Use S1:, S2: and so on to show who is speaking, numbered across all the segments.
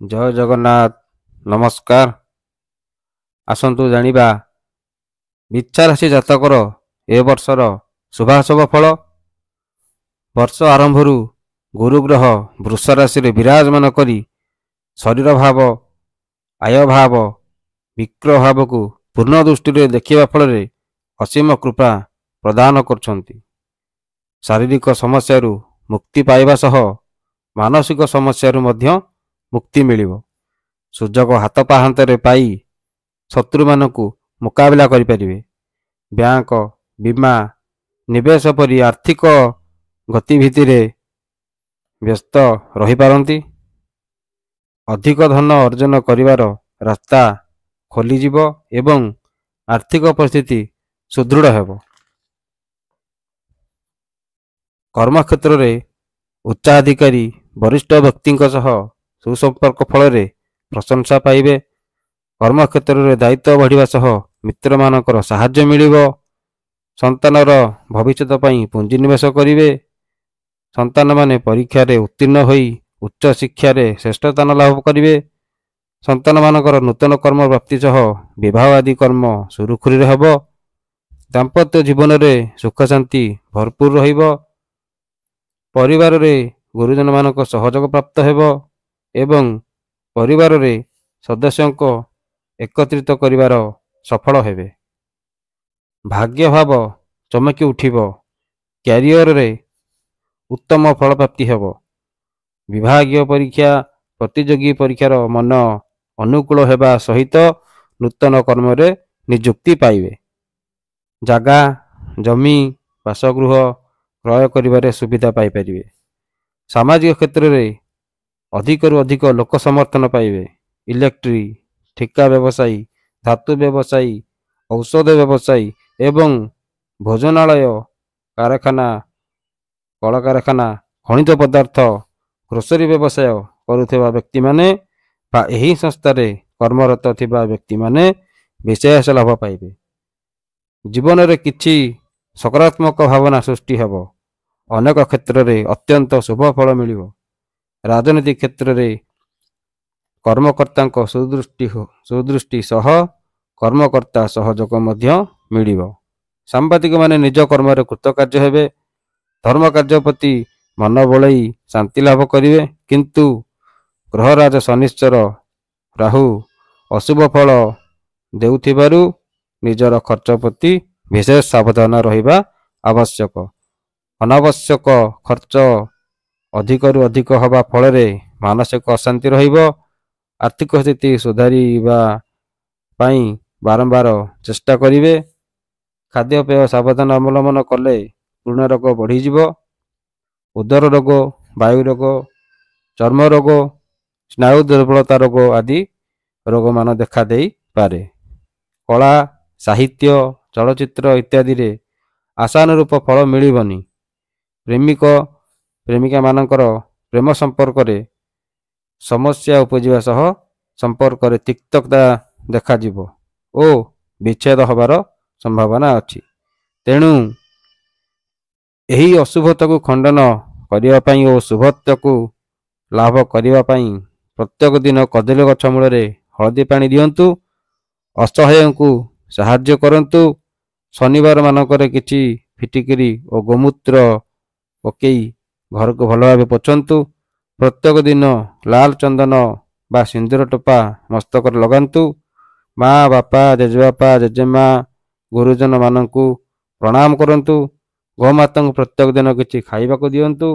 S1: ଜୟ ଜଗନ୍ନାଥ। ନମସ୍କାର। ଆସନ୍ତୁ ଜାଣିବା ବିଛା ରାଶି ଜାତକର ଏ ବର୍ଷର ଶୁଭାଶୁଭ ଫଳ। ବର୍ଷ ଆରମ୍ଭରୁ ଗୁରୁଗ୍ରହ ବୃଷ ରାଶିରେ ବିରାଜମାନ କରି ଶରୀର ଭାବ, ଆୟ ଭାବ, ବିକ୍ର ଭାବକୁ ପୂର୍ଣ୍ଣ ଦୃଷ୍ଟିରେ ଦେଖିବା ଫଳରେ ଅସୀମ କୃପା ପ୍ରଦାନ କରୁଛନ୍ତି। ଶାରୀରିକ ସମସ୍ୟାରୁ ମୁକ୍ତି ପାଇବା ସହ ମାନସିକ ସମସ୍ୟାରୁ ମଧ୍ୟ ମୁକ୍ତି ମିଳିବ। ସୁଯୋଗ ହାତ ପାହାନ୍ତରେ ପାଇ ଶତ୍ରୁମାନଙ୍କୁ ମୁକାବିଲା କରିପାରିବେ। ବ୍ୟାଙ୍କ, ବୀମା, ନିବେଶ ପରି ଆର୍ଥିକ ଗତିବିଧିରେ ବ୍ୟସ୍ତ ରହିପାରନ୍ତି। ଅଧିକ ଧନ ଅର୍ଜନ କରିବାର ରାସ୍ତା ଖୋଲିଯିବ ଏବଂ ଆର୍ଥିକ ପରିସ୍ଥିତି ସୁଦୃଢ଼ ହେବ। କର୍ମକ୍ଷେତ୍ରରେ ଉଚ୍ଚାଧିକାରୀ ବରିଷ୍ଠ ବ୍ୟକ୍ତିଙ୍କ ସହ ସୁସମ୍ପର୍କ ଫଳରେ ପ୍ରଶଂସା ପାଇବେ। କର୍ମକ୍ଷେତ୍ରରେ ଦାୟିତ୍ୱ ବଢ଼ିବା ସହ ମିତ୍ରମାନଙ୍କର ସାହାଯ୍ୟ ମିଳିବ। ସନ୍ତାନର ଭବିଷ୍ୟତ ପାଇଁ ପୁଞ୍ଜିନିବେଶ କରିବେ। ସନ୍ତାନମାନେ ପରୀକ୍ଷାରେ ଉତ୍ତୀର୍ଣ୍ଣ ହୋଇ ଉଚ୍ଚ ଶିକ୍ଷାରେ ଶ୍ରେଷ୍ଠ ସ୍ଥାନ ଲାଭ କରିବେ। ସନ୍ତାନମାନଙ୍କର ନୂତନ କର୍ମ ପ୍ରାପ୍ତି ସହ ବିବାହ ଆଦି କର୍ମ ସୁରୁଖୁରୁରେ ହେବ। ଦାମ୍ପତ୍ୟ ଜୀବନରେ ସୁଖ ଶାନ୍ତି ଭରପୁର ରହିବ। ପରିବାରରେ ଗୁରୁଜନମାନଙ୍କ ସହଯୋଗ ପ୍ରାପ୍ତ ହେବ ଏବଂ ପରିବାରରେ ସଦସ୍ୟଙ୍କ ଏକତ୍ରିତ କରିବାର ସଫଳ ହେବେ। ଭାଗ୍ୟଭାବ ଚମକି ଉଠିବ। କ୍ୟାରିୟରରେ ଉତ୍ତମ ଫଳ ପ୍ରାପ୍ତି ହେବ। ବିଭାଗୀୟ ପରୀକ୍ଷା, ପ୍ରତିଯୋଗୀ ପରୀକ୍ଷାର ମନ ଅନୁକୂଳ ହେବା ସହିତ ନୂତନ କର୍ମରେ ନିଯୁକ୍ତି ପାଇବେ। ଜାଗା, ଜମି, ବାସଗୃହ କ୍ରୟ କରିବାରେ ସୁବିଧା ପାଇପାରିବେ। ସାମାଜିକ କ୍ଷେତ୍ରରେ ଅଧିକରୁ ଅଧିକ ଲୋକ ସମର୍ଥନ ପାଇବେ। ଇଲେକ୍ଟ୍ରି, ଠିକା ବ୍ୟବସାୟୀ, ଧାତୁ ବ୍ୟବସାୟୀ, ଔଷଧ ବ୍ୟବସାୟୀ ଏବଂ ଭୋଜନାଳୟ, କାରଖାନା, କଳକାରଖାନା, ଖଣିଜ ପଦାର୍ଥ, ଗ୍ରୋସରୀ ବ୍ୟବସାୟ କରୁଥିବା ବ୍ୟକ୍ତିମାନେ ବା ଏହି ସଂସ୍ଥାରେ କର୍ମରତ ଥିବା ବ୍ୟକ୍ତିମାନେ ବିଶେଷ ଲାଭ ପାଇବେ। ଜୀବନରେ କିଛି ସକାରାତ୍ମକ ଭାବନା ସୃଷ୍ଟି ହେବ। ଅନେକ କ୍ଷେତ୍ରରେ ଅତ୍ୟନ୍ତ ଶୁଭ ଫଳ ମିଳିବ। ରାଜନୀତି କ୍ଷେତ୍ରରେ କର୍ମକର୍ତ୍ତାଙ୍କ ସୁଦୃଷ୍ଟି ସହ କର୍ମକର୍ତ୍ତା ସହଯୋଗ ମଧ୍ୟ ମିଳିବ। ସାମ୍ବାଦିକମାନେ ନିଜ କର୍ମରେ କୃତକାର୍ଯ୍ୟ ହେବେ। ଧର୍ମ କାର୍ଯ୍ୟ ପ୍ରତି ମନ ବଳେଇ ଶାନ୍ତି ଲାଭ କରିବେ। କିନ୍ତୁ ଗ୍ରହରାଜ ଶନିଶ୍ଚର ରାହୁ ଅଶୁଭ ଫଳ ଦେଉଥିବାରୁ ନିଜର ଖର୍ଚ୍ଚ ପ୍ରତି ବିଶେଷ ସାବଧାନ ରହିବା ଆବଶ୍ୟକ। ଅନାବଶ୍ୟକ ଖର୍ଚ୍ଚ ଅଧିକରୁ ଅଧିକ ହେବା ଫଳରେ ମାନସିକ ଅଶାନ୍ତି ରହିବ। ଆର୍ଥିକ ସ୍ଥିତି ସୁଧାରିବା ପାଇଁ ବାରମ୍ବାର ଚେଷ୍ଟା କରିବେ। ଖାଦ୍ୟପେୟ ସାବଧାନ ଅବଲମ୍ବନ କଲେ ପୁରୁଣା ରୋଗ ବଢ଼ିଯିବ। ଉଦର ରୋଗ, ବାୟୁ ରୋଗ, ଚର୍ମ ରୋଗ, ସ୍ନାୟୁ ଦୁର୍ବଳତା ରୋଗ ଆଦି ରୋଗମାନ ଦେଖା ଦେଇପାରେ। କଳା, ସାହିତ୍ୟ, ଚଳଚ୍ଚିତ୍ର ଇତ୍ୟାଦିରେ ଆଶାନୁରୂପ ଫଳ ମିଳିବନି। ପ୍ରେମିକ ପ୍ରେମିକାମାନଙ୍କର ପ୍ରେମ ସମ୍ପର୍କରେ ସମସ୍ୟା ଉପୁଜିବା ସହ ସମ୍ପର୍କରେ ତିକ୍ତତା ଦେଖାଯିବ ଓ ବିଚ୍ଛେଦ ହେବାର ସମ୍ଭାବନା ଅଛି। ତେଣୁ ଏହି ଅଶୁଭତାକୁ ଖଣ୍ଡନ କରିବା ପାଇଁ ଓ ଶୁଭତାକୁ ଲାଭ କରିବା ପାଇଁ ପ୍ରତ୍ୟେକ ଦିନ କଦଳୀ ଗଛ ମୂଳରେ ହଳଦୀ ପାଣି ଦିଅନ୍ତୁ। ଅସହାୟଙ୍କୁ ସାହାଯ୍ୟ କରନ୍ତୁ। ଶନିବାର ମାନଙ୍କରେ କିଛି ଫିଟିକିରି ଓ ଗୋମୂତ୍ର ପକେଇ ଘରକୁ ଭଲ ଭାବେ ପୋଛନ୍ତୁ। ପ୍ରତ୍ୟେକ ଦିନ ଲାଲ ଚନ୍ଦନ ବା ସିନ୍ଦୁର ଟୋପା ମସ୍ତକରେ ଲଗାନ୍ତୁ। ମା, ବାପା, ଜେଜେବାପା, ଜେଜେମା, ଗୁରୁଜନ ମାନଙ୍କୁ ପ୍ରଣାମ କରନ୍ତୁ। ଗୋମାତାଙ୍କୁ ପ୍ରତ୍ୟେକ ଦିନ କିଛି ଖାଇବାକୁ ଦିଅନ୍ତୁ।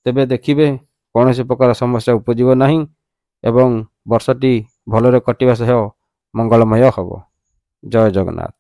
S1: ତେବେ ଦେଖିବେ କୌଣସି ପ୍ରକାର ସମସ୍ୟା ଉପୁଜିବ ନାହିଁ ଏବଂ ବର୍ଷଟି ଭଲରେ କଟିବା ସହ ମଙ୍ଗଳମୟ ହେବ। ଜୟ ଜଗନ୍ନାଥ।